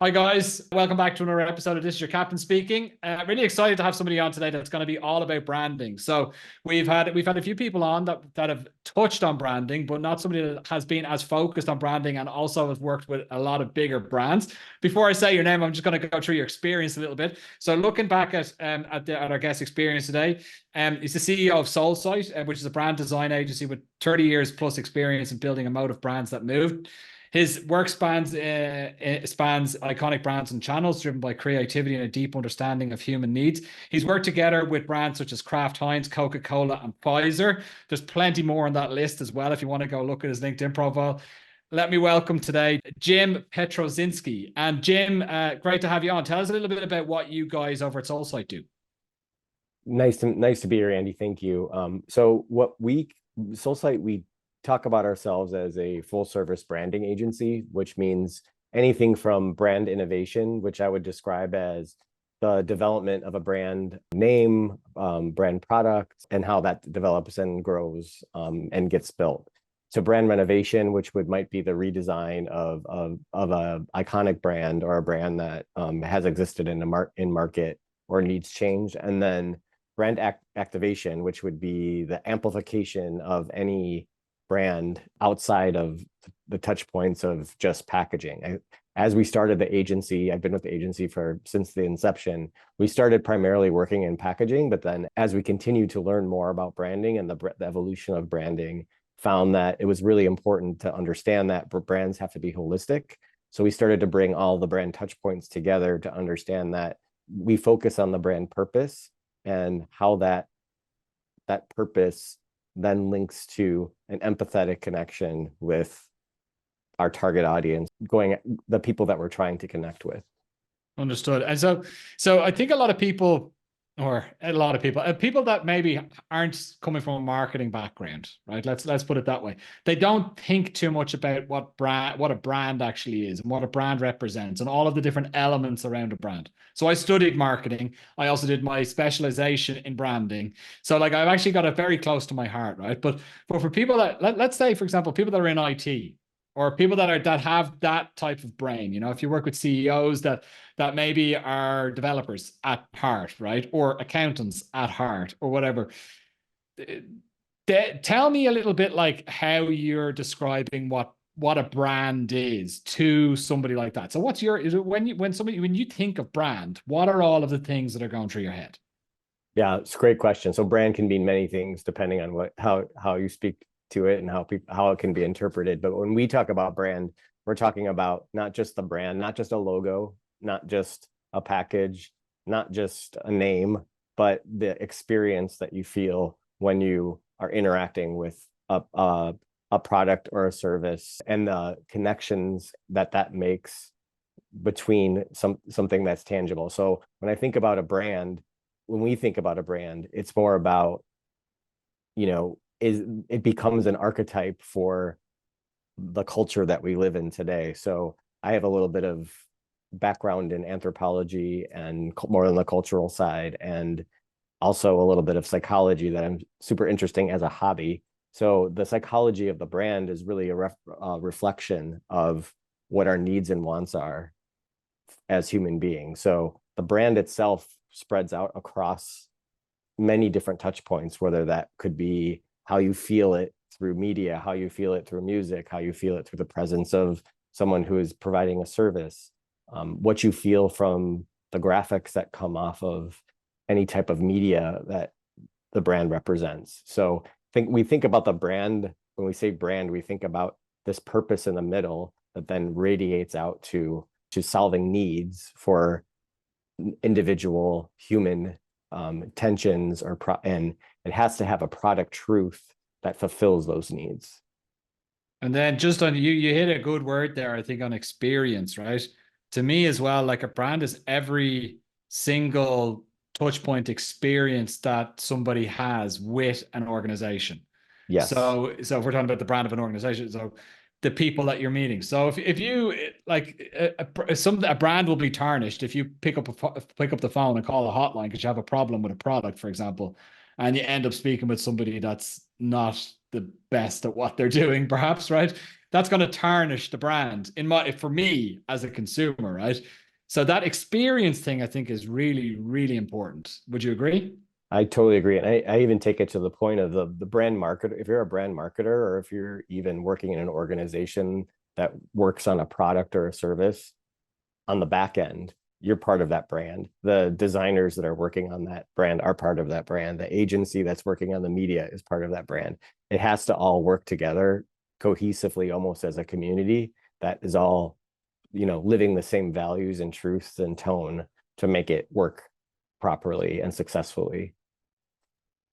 Hi guys, welcome back to another episode of This Is Your Captain Speaking. Really excited to have somebody on today that's going to be all about branding. So we've had a few people on that have touched on branding, but not somebody that has been as focused on branding and also has worked with a lot of bigger brands. Before I say your name, I'm just going to go through your experience a little bit. So looking back at our guest experience today, he's the CEO of SoulSight, which is a brand design agency with 30 years plus experience in building emotive brands that move. His work spans iconic brands and channels driven by creativity and a deep understanding of human needs. He's worked together with brands such as Kraft Heinz, Coca-Cola, and Pfizer. There's plenty more on that list as well if you want to go look at his LinkedIn profile. Let me welcome today Jim Pietruszynski. And Jim, great to have you on. Tell us a little bit about what you guys over at SoulSight do. Nice to be here, Andy. Thank you. SoulSight, we talk about ourselves as a full service branding agency, which means anything from brand innovation, which I would describe as the development of a brand name, brand product, and how that develops and grows and gets built. So brand renovation, which might be the redesign of a iconic brand or a brand that has existed in market or needs change, and then brand activation, which would be the amplification of any brand outside of the touch points of just packaging. As we started the agency, I've been with the agency since the inception. We started primarily working in packaging, but then as we continued to learn more about branding and the evolution of branding, found that it was really important to understand that brands have to be holistic. So we started to bring all the brand touch points together to understand that we focus on the brand purpose and how that purpose then links to an empathetic connection with our target audience, the people that we're trying to connect with. Understood. And so I think a lot of people that maybe aren't coming from a marketing background, right? Let's put it that way. They don't think too much about what a brand actually is and what a brand represents and all of the different elements around a brand. So I studied marketing. I also did my specialization in branding. So like I've actually got it very close to my heart, right? But for people that let's say, for example, people that are in IT or people that have that type of brain, if you work with CEOs that maybe are developers at heart, right? Or accountants at heart or whatever. Tell me a little bit like how you're describing what a brand is to somebody like that. So when you think of brand, what are all of the things that are going through your head? Yeah, it's a great question. So brand can mean many things depending on how you speak to it and how it can be interpreted. But when we talk about brand, we're talking about not just the brand, not just a logo, not just a package, not just a name, but the experience that you feel when you are interacting with a product or a service and the connections that makes between something that's tangible. So when we think about a brand, it's more about, it becomes an archetype for the culture that we live in today. So I have a little bit of background in anthropology and more on the cultural side, and also a little bit of psychology that I'm super interesting as a hobby. So the psychology of the brand is really a reflection of what our needs and wants are as human beings. So the brand itself spreads out across many different touch points, whether that could be how you feel it through media, how you feel it through music, how you feel it through the presence of someone who is providing a service, what you feel from the graphics that come off of any type of media that the brand represents. So we think about the brand, when we say brand, we think about this purpose in the middle that then radiates out to solving needs for individual human tensions and it has to have a product truth that fulfills those needs. And then just on you hit a good word there, I think, on experience, right? To me as well, like a brand is every single touch point experience that somebody has with an organization. Yes. So if we're talking about the brand of an organization, so the people that you're meeting. So if you like a brand will be tarnished if you pick up the phone and call a hotline because you have a problem with a product, for example, and you end up speaking with somebody that's not the best at what they're doing, perhaps, right? that's going to tarnish the brand for me as a consumer, right? So that experience thing, I think, is really, really important. Would you agree? I totally agree. And I even take it to the point of the brand marketer. If you're a brand marketer, or if you're even working in an organization that works on a product or a service, on the back end, you're part of that brand. The designers that are working on that brand are part of that brand. The agency that's working on the media is part of that brand. It has to all work together cohesively, almost as a community that is all, living the same values and truths and tone to make it work properly and successfully.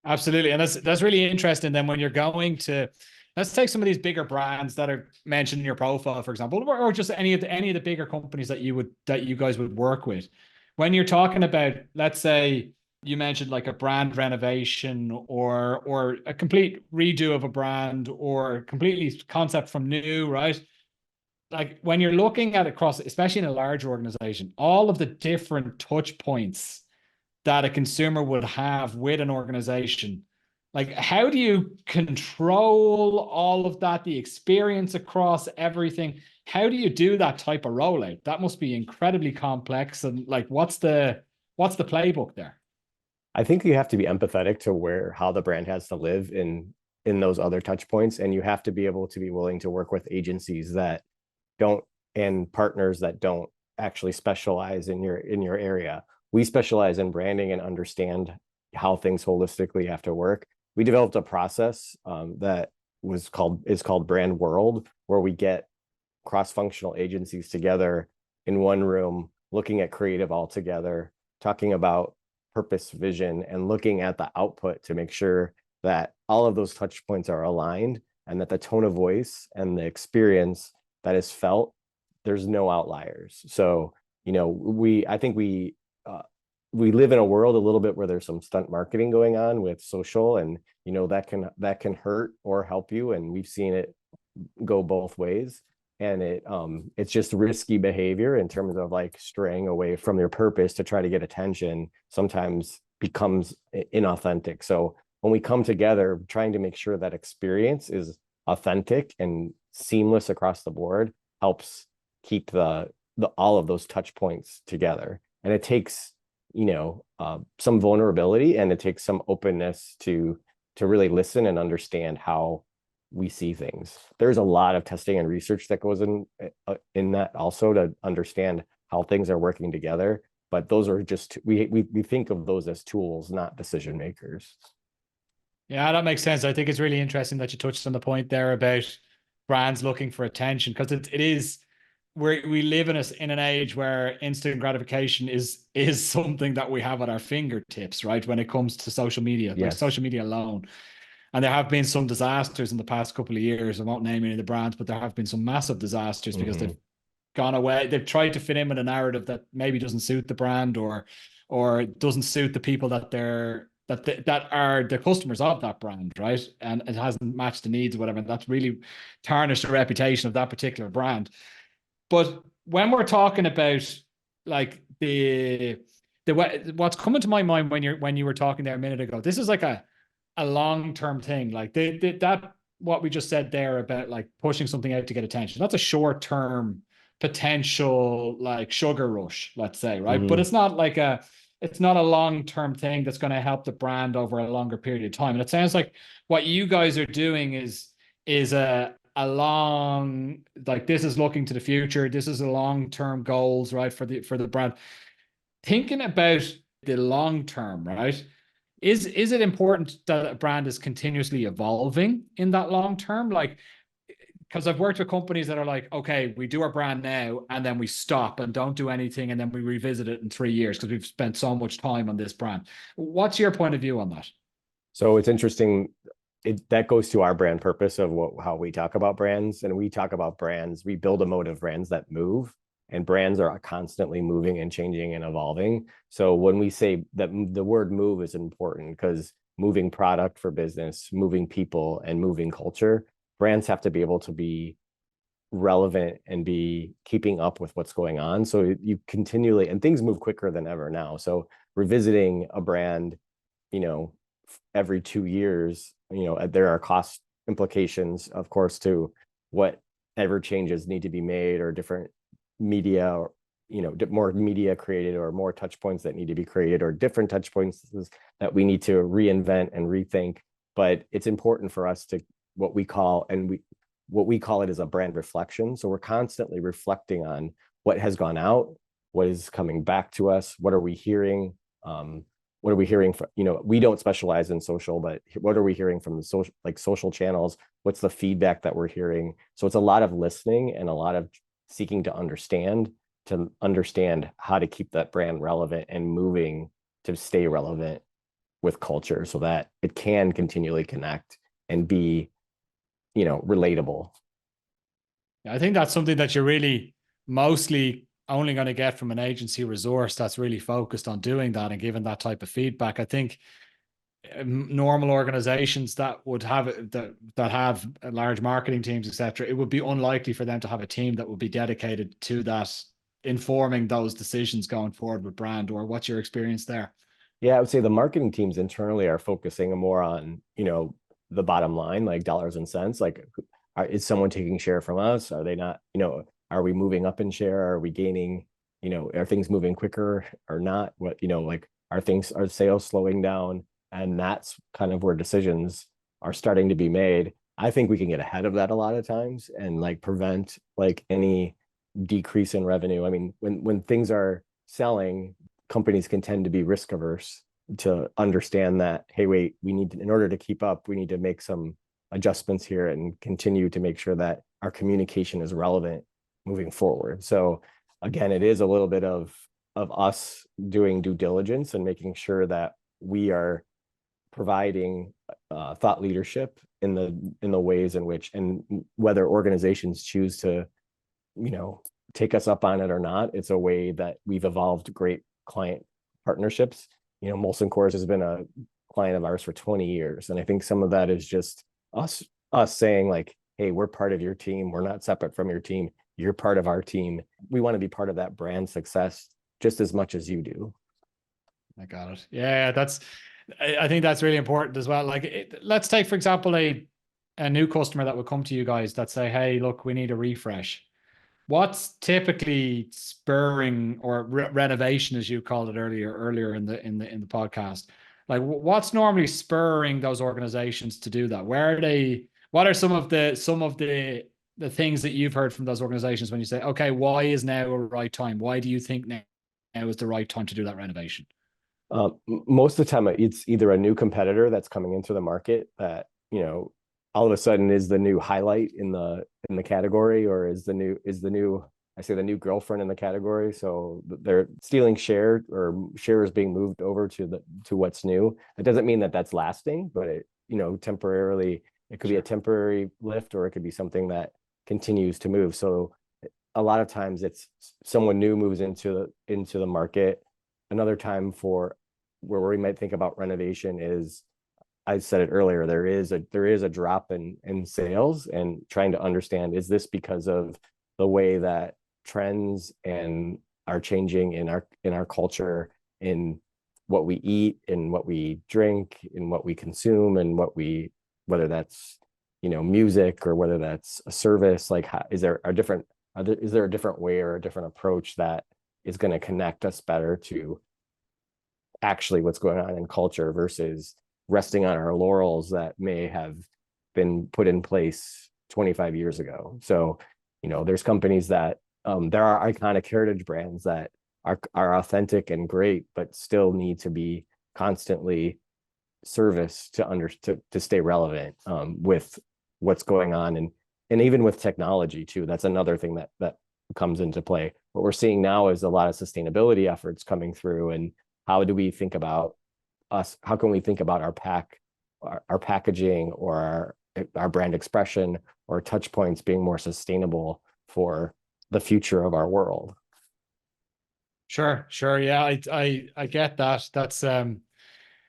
Absolutely. And that's really interesting. Then when you're going to, let's take some of these bigger brands that are mentioned in your profile, for example, or just any of the bigger companies that you guys would work with. When you're talking about, let's say you mentioned like a brand renovation or a complete redo of a brand or completely concept from new, right? Like when you're looking at across, especially in a large organization, all of the different touch points that a consumer would have with an organization. Like, how do you control all of that, the experience across everything? How do you do that type of rollout? That must be incredibly complex. And like, what's the playbook there? I think you have to be empathetic to how the brand has to live in those other touch points. And you have to be able to be willing to work with agencies that don't, and partners that don't actually specialize in your area. We specialize in branding and understand how things holistically have to work. We developed a process that is called Brand World, where we get cross-functional agencies together in one room, looking at creative all together, talking about purpose, vision, and looking at the output to make sure that all of those touch points are aligned and that the tone of voice and the experience that is felt, there's no outliers. So, I think we live in a world a little bit where there's some stunt marketing going on with social, and that can hurt or help you, and we've seen it go both ways. And it's just risky behavior in terms of like straying away from your purpose to try to get attention, sometimes becomes inauthentic. So when we come together, trying to make sure that experience is authentic and seamless across the board helps keep the all of those touch points together. And it takes some vulnerability, and it takes some openness to really listen and understand how we see things. There's a lot of testing and research that goes in that also to understand how things are working together. But those are just we think of those as tools, not decision makers. Yeah, that makes sense. I think it's really interesting that you touched on the point there about brands looking for attention, because it is we live in an age where instant gratification is something that we have at our fingertips, right? When it comes to social media, like Yes. social media alone. And there have been some disasters in the past couple of years. I won't name any of the brands, but there have been some massive disasters because they've gone away. They've tried to fit in with a narrative that maybe doesn't suit the brand or doesn't suit the people that are the customers of that brand, right? And it hasn't matched the needs or whatever. And that's really tarnished the reputation of that particular brand. But when we're talking about like what's coming to my mind when you were talking there a minute ago, this is like a long-term thing. Like that what we just said there about like pushing something out to get attention. That's a short-term potential like sugar rush, let's say, right? But it's not a long-term thing that's going to help the brand over a longer period of time. And it sounds like what you guys are doing is a long, like, this is looking to the future. This is a long-term goals, right? For the brand. Thinking about the long term, right? Is it important that a brand is continuously evolving in that long term? Like, because I've worked with companies that are like, okay, we do our brand now and then we stop and don't do anything and then we revisit it in 3 years because we've spent so much time on this brand. What's your point of view on that? So it's interesting. That goes to our brand purpose of how we talk about brands. And we talk about brands, we build a mode of brands that move, and brands are constantly moving and changing and evolving. So when we say that the word move is important, because moving product for business, moving people, and moving culture, brands have to be able to be relevant and be keeping up with what's going on. So you continually, and things move quicker than ever now. So revisiting a brand, every 2 years, there are cost implications, of course, to what whatever changes need to be made, or different media, or more media created, or more touch points that need to be created, or different touch points that we need to reinvent and rethink. But it's important for us to what we call it is a brand reflection. So we're constantly reflecting on what has gone out, what is coming back to us, what are we hearing, what are we hearing from, we don't specialize in social, but what are we hearing from the social channels? What's the feedback that we're hearing? So it's a lot of listening and a lot of seeking to understand how to keep that brand relevant and moving to stay relevant with culture, so that it can continually connect and be, relatable. I think that's something that you're really mostly only going to get from an agency resource that's really focused on doing that and giving that type of feedback. I think normal organizations that would have that have large marketing teams, etc., it would be unlikely for them to have a team that would be dedicated to that, informing those decisions going forward with brand. Or what's your experience there? Yeah, I would say the marketing teams internally are focusing more on, the bottom line, like dollars and cents. Like, is someone taking share from us? Are they not? Are we moving up in share? Are we gaining? Are things moving quicker or not? What, like, are sales slowing down? And that's kind of where decisions are starting to be made. I think we can get ahead of that a lot of times and like prevent like any decrease in revenue. I mean, when things are selling, companies can tend to be risk averse, to understand that, hey, wait, in order to keep up, we need to make some adjustments here and continue to make sure that our communication is relevant moving forward. So again, it is a little bit of us doing due diligence and making sure that we are providing thought leadership in the ways in which, and whether organizations choose to, take us up on it or not, it's a way that we've evolved great client partnerships. Molson Coors has been a client of ours for 20 years. And I think some of that is just us saying like, hey, we're part of your team. We're not separate from your team. You're part of our team. We want to be part of that brand success just as much as you do. I got it. Yeah, I think that's really important as well. Like, let's take, for example, a new customer that would come to you guys that say, hey, look, we need a refresh. What's typically spurring, or renovation, as you called it earlier in the podcast? Like, what's normally spurring those organizations to do that? What are some of the things that you've heard from those organizations when you say, okay, why is now a right time? Why do you think now is the right time to do that renovation? Most of the time, it's either a new competitor that's coming into the market that, all of a sudden is the new highlight in the category, or is the new girlfriend in the category. So they're stealing share, or share is being moved over to what's new. It doesn't mean that that's lasting, but it, temporarily, it could be a temporary lift, or it could be something that continues to move. So a lot of times it's someone new moves into the market. Another time for where we might think about renovation is, I said it earlier, there is a drop in sales, and trying to understand, is this because of the way that trends and are changing in our culture, in what we eat, in what we drink, in what we consume, and whether that's music, or whether that's a service. Like, is there a different way or a different approach that is going to connect us better to actually what's going on in culture, versus resting on our laurels that may have been put in place 25 years ago. So, there's companies that there are iconic heritage brands that are authentic and great, but still need to be constantly serviced to stay relevant with what's going on, and even with technology too. That's another thing that comes into play. What we're seeing now is a lot of sustainability efforts coming through, and how do we think about us? How can we think about our packaging, or our brand expression, or touch points being more sustainable for the future of our world? Sure. Yeah, I get that. That's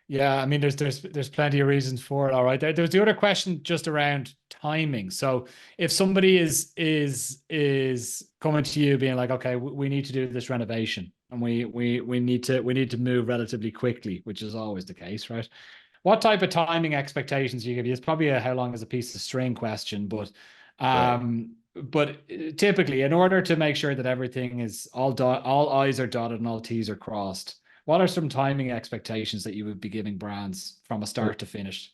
yeah, I mean, there's plenty of reasons for it. All right. There's the other question just around timing. So if somebody is coming to you being like, okay, we need to do this renovation, and we need to move relatively quickly, which is always the case, right? What type of timing expectations do you give you? It's probably a how long is a piece of string question, but Right. but typically, in order to make sure that everything is all I's are dotted and all T's are crossed, what are some timing expectations that you would be giving brands from a start to finish?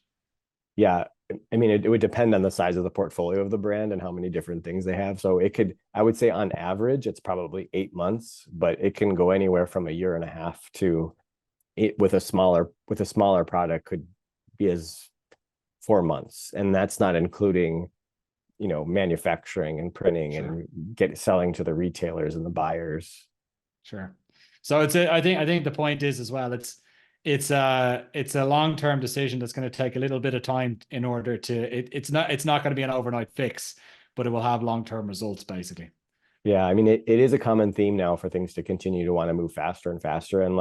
Yeah, I mean, it would depend on the size of the portfolio of the brand and how many different things they have. So it could, I would say on average, it's probably 8 months, but it can go anywhere from a year and a half to it with a smaller product could be as 4 months. And that's not including, manufacturing and printing Sure. and selling to the retailers and the buyers. Sure. So I think the point is as well, it's a long-term decision that's going to take a little bit of time in order to it's not going to be an overnight fix, but it will have long-term results basically. Yeah, I mean, it is a common theme now for things to continue to want to move faster and faster. And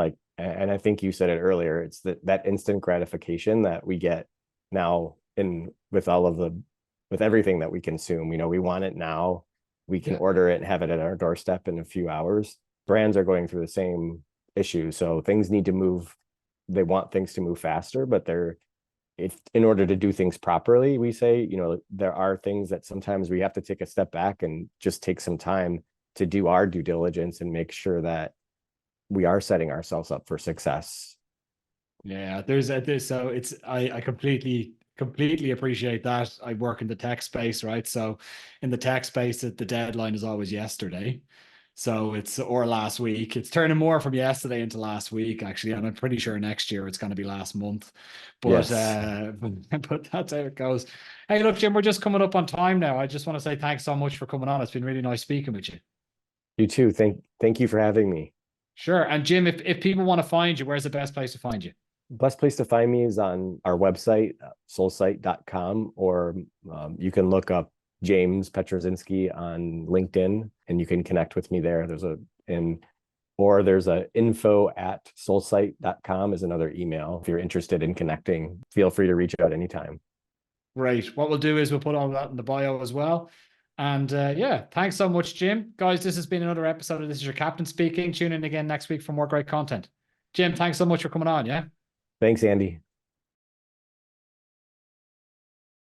I think you said it earlier, it's that instant gratification that we get now with everything that we consume. We want it now. We can order it and have it at our doorstep in a few hours. Brands are going through the same issue. So things need to move. They want things to move faster, but in order to do things properly, we say, there are things that sometimes we have to take a step back and just take some time to do our due diligence and make sure that we are setting ourselves up for success. Yeah, so I completely appreciate that. I work in the tech space, right? So in the tech space, the deadline is always yesterday. So or last week. It's turning more from yesterday into last week, actually. And I'm pretty sure next year it's going to be last month. But Yes. but that's how it goes. Hey, look, Jim, we're just coming up on time now. I just want to say thanks so much for coming on. It's been really nice speaking with you. You too. Thank you for having me. Sure. And Jim, if people want to find you, where's the best place to find you? Best place to find me is on our website, soulsight.com, or you can look up James Pietruszynski on LinkedIn and you can connect with me there. There's a info@soulsight.com is another email. If you're interested in connecting, feel free to reach out anytime. Great. What we'll do is we'll put all that in the bio as well. And yeah, thanks so much, Jim. Guys, this has been another episode of This Is Your Captain Speaking. Tune in again next week for more great content. Jim, thanks so much for coming on. Yeah. Thanks, Andy.